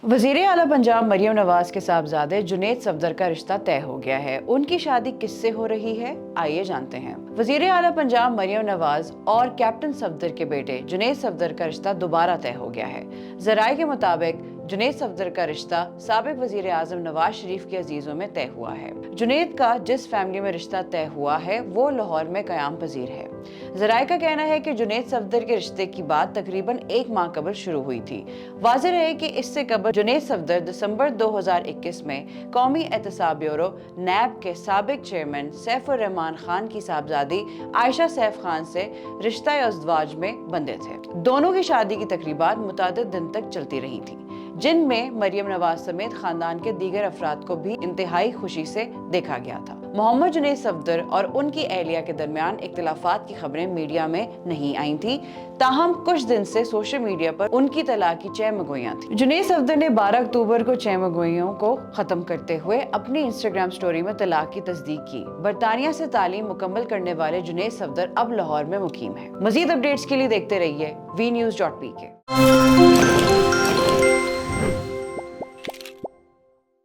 वजीर आला पंजाब मरियम नवाज के साहबजादे जुनैद सफदर का रिश्ता तय हो गया है। उनकी शादी किससे हो रही है, आइए जानते हैं। वजीर आला पंजाब मरियम नवाज और कैप्टन सफदर के बेटे जुनैद सफदर का रिश्ता दोबारा तय हो गया है। जराये के मुताबिक जुनैद सफदर का रिश्ता साबिक वजीर आजम नवाज शरीफ के अजीजों में तय हुआ है। जुनैद का जिस फैमिली में रिश्ता तय हुआ है वो लाहौर में कयाम पजीर है। जराये का कहना है कि जुनैद सफदर के रिश्ते की बात तकरीबन एक माह कबल शुरू हुई थी। वाज़ेह है कि इससे कबल जुनैद सफदर दिसंबर 2021 में कौमी एहतसाब ब्यूरो नैब के साबिक चेयरमैन सैफुर रहमान खान की साहबजादी आयशा सैफ खान से रिश्ता अज़दवाज में बंधे थे। दोनों की शादी की तकरीबात मुतअद्दिद दिन तक चलती रही थी, जिनमें मरियम नवाज समेत खानदान के दीगर अफराद को भी इंतहाई खुशी से देखा गया था। मोहम्मद जुनैद सफदर और उनकी अहलिया के दरमियान इख्तिलाफात की खबरें मीडिया में नहीं आई थी, ताहम कुछ दिन से सोशल मीडिया पर उनकी तलाक की चहमगोइयां थी। जुनैद सफदर ने 12 अक्टूबर को चहमगोइयों को खत्म करते हुए अपनी इंस्टाग्राम स्टोरी में तलाक की तस्दीक की। बरतानिया से तालीम मुकम्मल करने वाले जुनैद सफदर अब लाहौर में मुकीम है। मजीद अपडेट्स के लिए देखते रहिए VNews.pk।